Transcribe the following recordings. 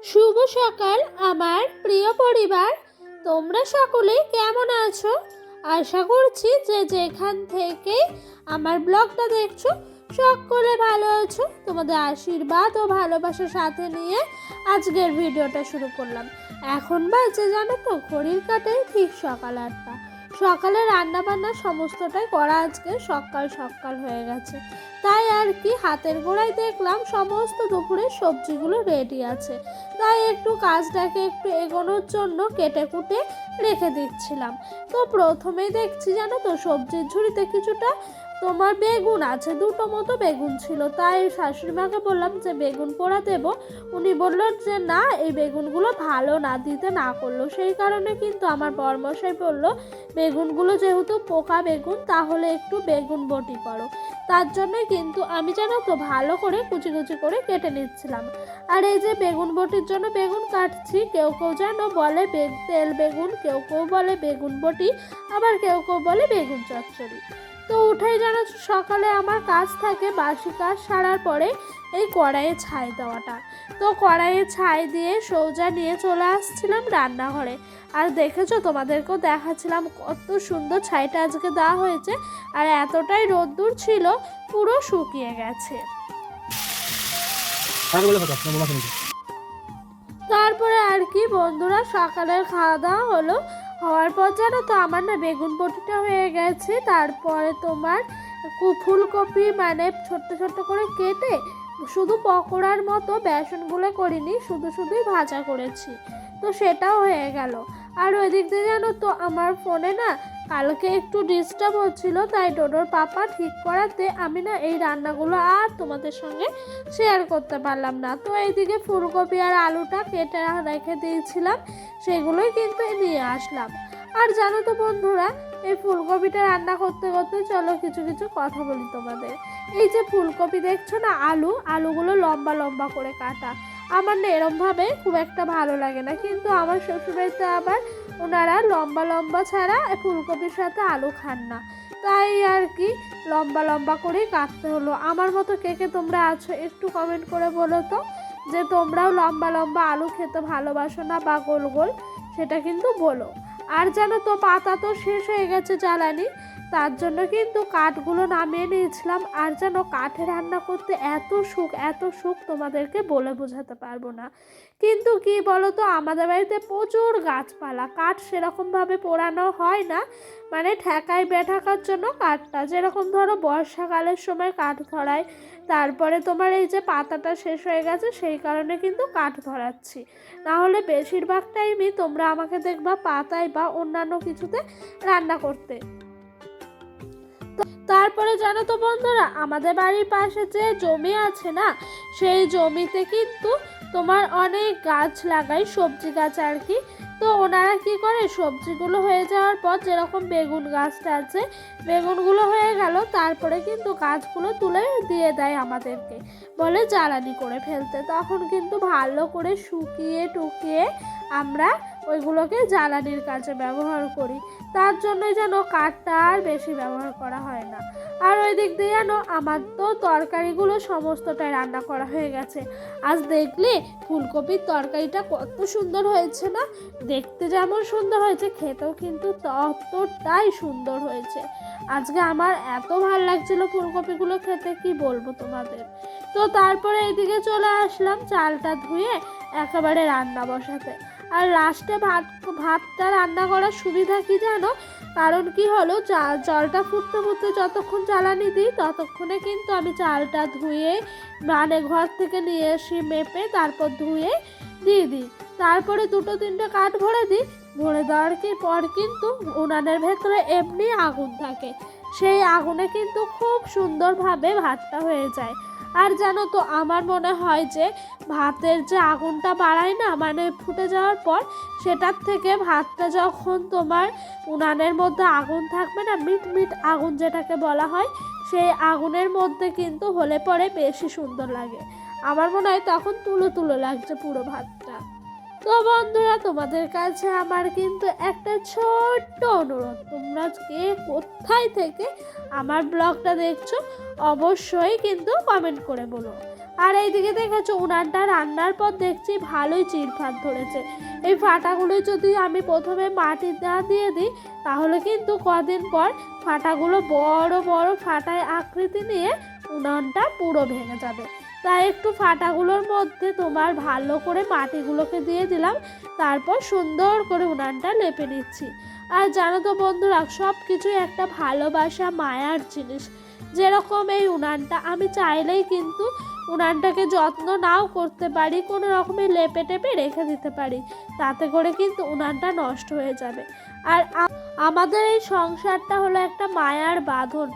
শুভ সকাল আমার প্রিয় পরিবার, তোমরা সকলে কেমন আছো? আশা করছি যে যেখান থেকে আমার ব্লগটা দেখছো সকলে ভালো আছো। তোমাদের আশীর্বাদ ও ভালোবাসার সাথে নিয়ে আজকের ভিডিওটা শুরু করলাম। এখন বাজে জানো তো, ঘড়ির কাঁটায় ঠিক সকাল 8টা। সকালে রান্না বান্না সমস্তটাই করা আজকে সকাল সকাল হয়ে গেছে, তাই আর কি হাতের গোড়ায় দেখলাম সমস্ত দুপুরের সবজিগুলো রেডি আছে, তাই একটু কাজটাকে একটু এগোনোর জন্য কেটে কুটে রেখে দিচ্ছিলাম। তো প্রথমেই দেখছি জানো তো, সবজির ঝুড়িতে কিছুটা তোমার বেগুন আছে, দুটো মতো বেগুন ছিল, তাই শাশুড়ি মাকে বললাম যে বেগুন পোড়া দেবো। উনি বলল যে না, এই বেগুনগুলো ভালো না, দিতে না করলো। সেই কারণে কিন্তু আমার বরমশাই বলল বেগুনগুলো যেহেতু পোকা বেগুন, তাহলে একটু বেগুন বটি করো। তার জন্যই কিন্তু আমি জানো তো ভালো করে কুচি কুচি করে কেটে নিচ্ছিলাম। আর এই যে বেগুন বটির জন্য বেগুন কাটছি, কেউ কেউ যেন বলে তেল বেগুন, কেউ কেউ বলে বেগুন বটি, আবার কেউ কেউ বলে বেগুন চচ্চড়ি। তো উঠেই জানো সকালে আমার কাজ থাকে, বাসি কাজ সারার পরে এই কড়াইয়ে ছাই দেওয়াটা। তো কড়াইয়ে ছাই দিয়ে সৌজা নিয়ে চলে আসছিলাম রান্নাঘরে। আর দেখেছো, তোমাদেরকেও দেখাচ্ছিলাম কত সুন্দর ছাইটা আজকে দেওয়া হয়েছে, আর এতটাই রোদ্দুর ছিল পুরো শুকিয়ে গেছে। তারপরে আর কি বন্ধুরা, সকালের খাওয়া দাওয়া হলো। হওয়ার পর জানো তো আমার না বেগুন বটিটা হয়ে গেছে। তারপরে তোমার ফুলকপি মানে ছোট্ট ছোট্ট করে কেটে শুধু পকোড়ার মতো বেসনগুলো করিনি, শুধুই ভাজা করেছি, তো সেটাও হয়ে গেল। আর ওই দিক দিয়ে জানো তো আমার ফোনে না কালকে একটু ডিস্টার্ব হচ্ছিল, তাই ডোডোর পাপা ঠিক করাতে আমি না এই রান্নাগুলো আর তোমাদের সঙ্গে শেয়ার করতে পারলাম না। তো এইদিকে ফুলকপি আর আলুটা কেটে রেখে দিয়েছিলাম, সেগুলোই কিন্তু নিয়ে আসলাম। আর জানো তো বন্ধুরা, এই ফুলকপিটা রান্না করতে করতে চলো কিছু কিছু কথা বলি তোমাদের। এই যে ফুলকপি দেখছো না, আলুগুলো লম্বা লম্বা করে কাটা। আমার না এরমভাবে খুব একটা ভালো লাগে না, কিন্তু আমার শ্বশুরবাড়িতে আবার ওনারা লম্বা লম্বা ছাড়া ফুলকপির সাথে আলু খান না, তাই আর কি লম্বা লম্বা করেই কাটতে হলো। আমার মতো কে কে তোমরা আছো একটু কমেন্ট করে বলো তো, যে তোমরাও লম্বা লম্বা আলু খেতে ভালোবাসো না বা গোল গোল, সেটা কিন্তু বলো। আর জানো তো পাতা তো শেষ হয়ে গেছে জ্বালানি, তার জন্য কিন্তু কাঠগুলো নামিয়ে নিয়েছিলাম। আর যেন কাঠে রান্না করতে এত সুখ তোমাদেরকে বলে বোঝাতে পারবো না। কিন্তু কি বলো তো, আমাদের বাড়িতে প্রচুর গাছপালা, কাঠ সেরকমভাবে পোড়ানো হয় না, মানে ঠেকায় বেঠাকার জন্য কাঠটা, যেরকম ধরো বর্ষাকালের সময় কাঠ ধরায়, তারপরে তোমার এই যে পাতাটা শেষ হয়ে গেছে সেই কারণে কিন্তু কাঠ ধরাচ্ছি, না হলে বেশিরভাগ টাইমই তোমরা আমাকে দেখবা পাতায় বা অন্যান্য কিছুতে রান্না করতে। তারপরে জানো তো বন্ধুরা, আমাদের বাড়ির পাশে যে জমি আছে না, সেই জমিতে কিন্তু তোমার অনেক গাছ লাগাই, সবজি গাছ আর কি। তো ওনারা কি করে, সবজিগুলো হয়ে যাওয়ার পর যেরকম বেগুন গাছটা আছে, বেগুনগুলো হয়ে গেল, তারপরে কিন্তু গাছগুলো তুলে দিয়ে দেয় আমাদেরকে, বলে জ্বালানি করে ফেলতে। তখন কিন্তু ভালো করে শুকিয়ে টুকিয়ে আমরা ওইগুলোকে জ্বালানির কাজে ব্যবহার করি, তার জন্যই যেন কাঠটা আর বেশি ব্যবহার করা হয় না। আর ওই দিক দিয়ে যেন আমার তো তরকারিগুলো সমস্তটাই রান্না করা হয়ে গেছে। আজ দেখলে ফুলকপির তরকারিটা কত সুন্দর হয়েছে না, দেখতে যেমন সুন্দর হয়েছে খেতেও কিন্তু ততটাই সুন্দর হয়েছে। আজকে আমার এত ভালো লাগছিল ফুলকপিগুলো খেতে, কি বলবো তোমাদের। তো তারপরে এইদিকে চলে আসলাম চালটা ধুয়ে একেবারে রান্না বসাতে। আর লাস্টে ভাতটা রান্না করার সুবিধা কি জানো, কারণ কি হলো, জলটা ফুটতে ফুটতে যতক্ষণ জ্বালানি দিই ততক্ষণে কিন্তু আমি চালটা ধুয়ে মানে ঘর থেকে নিয়ে এসে মেপে তারপর ধুয়ে দিয়ে দিই। তারপরে 2-3টে কাঠ ভরে দিই, ভরে দেওয়ার পর কিন্তু উনানের ভেতরে এমনি আগুন থাকে, সেই আগুনে কিন্তু খুব সুন্দরভাবে ভাতটা হয়ে যায়। আর জানো তো আমার মনে হয় যে ভাতের যে আগুনটা বাড়ায় না, মানে ফুটে যাওয়ার পর, সেটার থেকে ভাতটা যখন তোমার উনানের মধ্যে আগুন থাকবে না, মিট আগুন যেটাকে বলা হয়, সেই আগুনের মধ্যে কিন্তু হলে পরে বেশি সুন্দর লাগে। আমার মনে হয় তখন তুলো লাগছে পুরো ভাতটা। তো বন্ধুরা, তোমাদের কাছে আমার কিন্তু একটা ছোট্ট অনুরোধ, তোমরা কে কোথায় থেকে আমার ব্লগটা দেখছো অবশ্যই কিন্তু কমেন্ট করে বলো। আর এইদিকে দেখেছো উনানটা রান্নার পর দেখছি ভালোই চিরফাট ধরেছে। এই ফাটাগুলো যদি আমি প্রথমে মাটি না দিয়ে দিই তাহলে কিন্তু কদিন পর ফাটাগুলো বড় বড় ফাটায় আকৃতি নিয়ে উনানটা পুরো ভেঙে যাবে। তাই একটু ফাটাগুলোর মধ্যে তোমার ভালো করে মাটিগুলোকে দিয়ে দিলাম, তারপর সুন্দর করে উনানটা লেপে নিচ্ছি। আর জানো তো বন্ধুরা, সব কিছুই একটা ভালোবাসা মায়ার জিনিস। যেরকম এই উনানটা আমি চাইলেই কিন্তু উনানটাকে যত্ন নাও করতে পারি, কোনো রকমে লেপে টেপে রেখে দিতে পারি, তাতে করে কিন্তু উনানটা নষ্ট হয়ে যাবে। আর আমাদের এই সংসারটা হলো একটা মায়ার বাঁধন,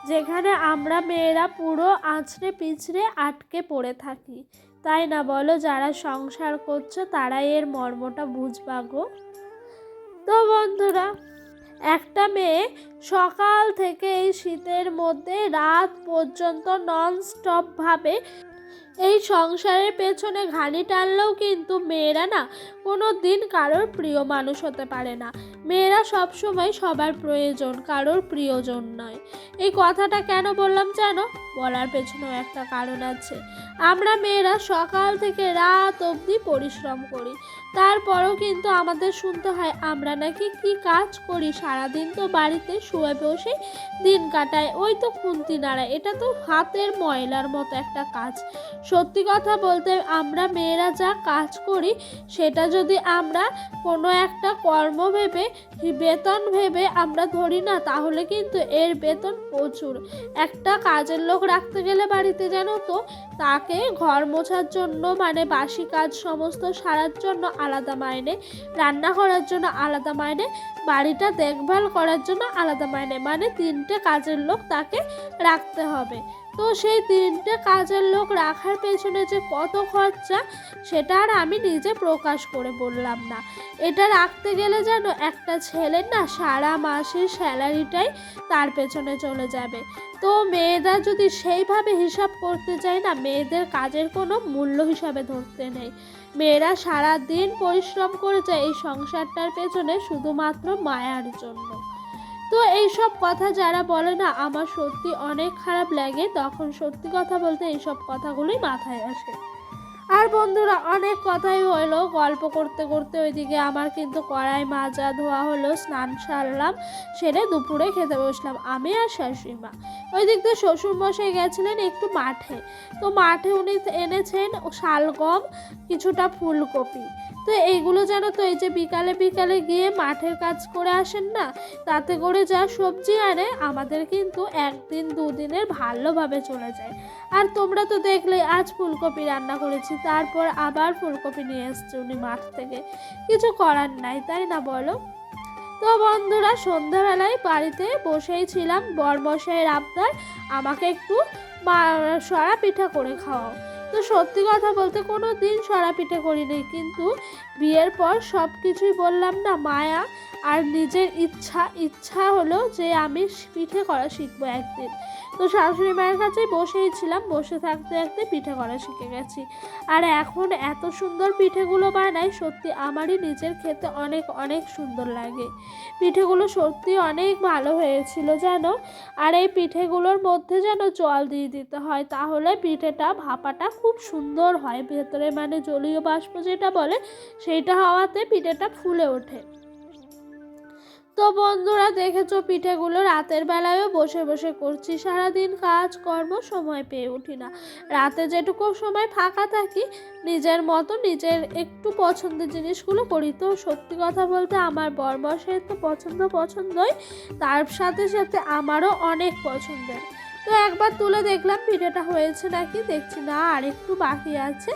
যেখানে আমরা মেয়েরা পুরো আঁচড়ে পিছড়ে আটকে পড়ে থাকি, তাই না বলো? যারা সংসার করছো তারাই এর মর্মটা বুঝবা গো। তো বন্ধুরা, একটা মেয়ে সকাল থেকে এই শীতের মধ্যে রাত পর্যন্ত ননস্টপভাবে এই সংসারের পেছনে ঘানি টানলেও কিন্তু মেয়েরা না কোনো দিন কারোর প্রিয় মানুষ হতে পারে না। মেয়েরা সবসময় সবার প্রয়োজন, কারোর প্রিয়জন নয়। এই কথাটা কেন বললাম জানো? বলার পেছনেও একটা কারণ আছে। আমরা মেয়েরা সকাল থেকে রাত অবধি পরিশ্রম করি, তারপরেও কিন্তু আমাদের শুনতে হয় আমরা নাকি কি কাজ করি, সারাদিন তো বাড়িতে শুয়ে বসে দিন কাটায়, ওই তো খুন্তি নাড়ায়, এটা তো হাতের ময়লার মতো একটা কাজ। সত্যি কথা বলতে আমরা মেয়েরা যা কাজ করি সেটা যদি আমরা কোনো একটা কর্ম ভেবে, বেতন ভেবে আমরা ধরি না, তাহলে কিন্তু এর বেতন প্রচুর। একটা কাজের লোক রাখতে গেলে বাড়িতে জানো তো, তাকে ঘর মোছার জন্য মানে বাসি কাজ সমস্ত সারার জন্য আলাদা মাইনে, রান্না করার জন্য আলাদা মাইনে, বাড়িটা দেখভাল করার জন্য আলাদা মাইনে, মানে 3টে কাজের লোক তাকে রাখতে হবে। তো সেই 3টে কাজের লোক রাখার পেছনে যে কত খরচা সেটা আর আমি নিজে প্রকাশ করে বললাম না। এটা রাখতে গেলে যেন একটা ছেলের না সারা মাসের স্যালারিটাই তার পেছনে চলে যাবে। তো মেয়েরা যদি সেইভাবে হিসাব করতে চায় না, মেয়েদের কাজের কোনো মূল্য হিসাবে ধরতে নেই। মেয়েরা সারা দিন পরিশ্রম করে যায় এই সংসারটার পেছনে শুধুমাত্র মায়ার জন্য। তো এইসব কথা যারা বলে না, আমার সত্যি অনেক খারাপ লাগে, তখন সত্যি কথা বলতে এইসব কথাগুলোই মাথায় আসে। আর বন্ধুরা, অনেক কথাই হলো, গল্প করতে করতে ওইদিকে আমার কিন্তু কড়াই মাজা ধোয়া হলো, স্নান সারলাম, সেরে দুপুরে খেতে বসলাম আমি আর শাশুড়ি মা। ওই দিক দিয়ে শ্বশুরমশাই গেছিলেন একটু মাঠে, তো মাঠে উনি এনেছেন শালগম, কিছুটা ফুলকপি। তো এইগুলো জানো তো, এই যে বিকালে বিকালে গিয়ে মাঠের কাজ করে আসেন না, তাতে করে যা সবজি আনে আমাদের কিন্তু 1 দিন 2 দিনের ভালোভাবে চলে যায়। আর তোমরা তো দেখলে আজ ফুলকপি রান্না করেছি, তারপর আবার ফুলকপি নিয়ে এসছে উনি মাঠ থেকে, কিছু করার নাই, তাই না বলো? তো বন্ধুরা, সন্ধ্যাবেলায় বাড়িতে বসেই ছিলাম, বরমশাইয়ের আবদার আমাকে একটু সরা পিঠা করে খাওয়াও। তো সত্যি কথা বলতে কোনো দিন সরা পিঠে করিনি, কিন্তু বিয়ের পর সব কিছুই বললাম না মায়া আর নিজের ইচ্ছা হলো যে আমি পিঠে করা শিখবো একদিন। তো শাশুড়ি মায়ের কাছে বসেই ছিলাম, বসে থাকতে থাকতে পিঠে করা শিখে গেছি। আর এখন এত সুন্দর পিঠেগুলো বানাই, সত্যি আমারই নিজের খেতে অনেক অনেক সুন্দর লাগে। পিঠেগুলো সত্যি অনেক ভালো হয়েছিল জানো। আর এই পিঠেগুলোর মধ্যে যেন জল দিয়ে দিতে হয়, তাহলে পিঠেটা ভাপাটা খুব সুন্দর হয়, ভেতরে মানে জলীয় বাষ্প যেটা বলে সেইটা হওয়াতে পিঠেটা ফুলে ওঠে। তো বন্ধুরা, দেখেছো পিঠেগুলো রাতের বেলায়ও বসে বসে করছি, সারাদিন কাজকর্ম সময় পেয়ে উঠি না। রাতে যেটুকু সময় ফাঁকা থাকি নিজের মতো নিজের একটু পছন্দের জিনিসগুলো করি। তো সত্যি কথা বলতে আমার বরমশাইয়ের তো পছন্দই, তার সাথে সাথে আমারও অনেক পছন্দের। তো একবার তুলে দেখলাম পিঠেটা হয়েছে নাকি, দেখছি না আর একটু বাকি আছে।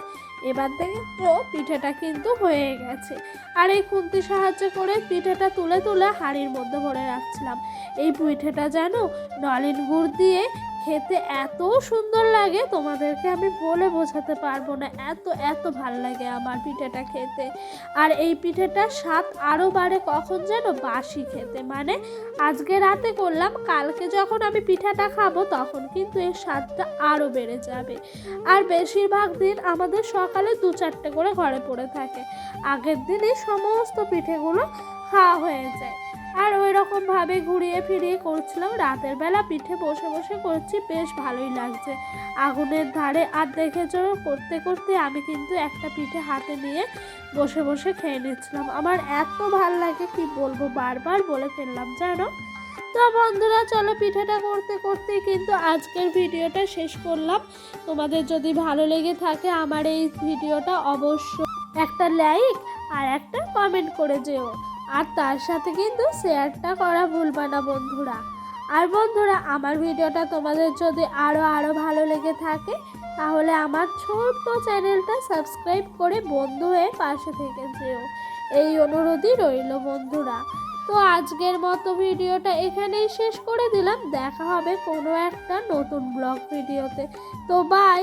এবার দেখে তো পিঠেটা কিন্তু হয়ে গেছে। আর এই খুন্তির সাহায্য করে পিঠেটা তুলে তুলে হাঁড়ির মধ্যে ভরে রাখছিলাম। এই পিঠেটা যেন নলেন গুড় দিয়ে খেতে এত সুন্দর লাগে, তোমাদেরকে আমি বলে বোঝাতে পারবো না, এত এত ভাল লাগে আমার পিঠেটা খেতে। আর এই পিঠেটার স্বাদ আরও বাড়ে কখন যেন, বাসি খেতে, মানে আজকে রাতে করলাম, কালকে যখন আমি পিঠাটা খাবো তখন কিন্তু এর স্বাদটা আরও বেড়ে যাবে। আর বেশিরভাগ দিন আমাদের সকালে 2-4টে করে ঘরে পড়ে থাকে, আগের দিনই সমস্ত পিঠেগুলো খাওয়া হয়ে যায়। আর ওই রকমভাবে ঘুরিয়ে ফিরিয়ে করছিলাম। রাতের বেলা পিঠে বসে বসে করছি, বেশ ভালোই লাগছে আগুনের ধারে। আর দেখেছো করতে করতে আমি কিন্তু একটা পিঠে হাতে নিয়ে বসে বসে খেয়ে নিচ্ছিলাম। আমার এত ভাল লাগে কি বলবো, বারবার বলে ফেললাম জানো। তো বন্ধুরা চলো, পিঠাটা করতে করতে কিন্তু আজকের ভিডিওটা শেষ করলাম। তোমাদের যদি ভালো লেগে থাকে আমার এই ভিডিওটা, অবশ্যই একটা লাইক আর একটা কমেন্ট করে যেও। আর তার সাথে কিন্তু শেয়ারটা করা ভুলবা না বন্ধুরা। আর বন্ধুরা, আমার ভিডিওটা তোমাদের যদি আরও ভালো লেগে থাকে তাহলে আমার ছোট্ট চ্যানেলটা সাবস্ক্রাইব করে বন্ধু হয়ে পাশে থেকে যেও, এই অনুরোধই রইল বন্ধুরা। তো আজকের মতো ভিডিওটা এখানেই শেষ করে দিলাম। দেখা হবে কোনো একটা নতুন ব্লগ ভিডিওতে। তো বাই।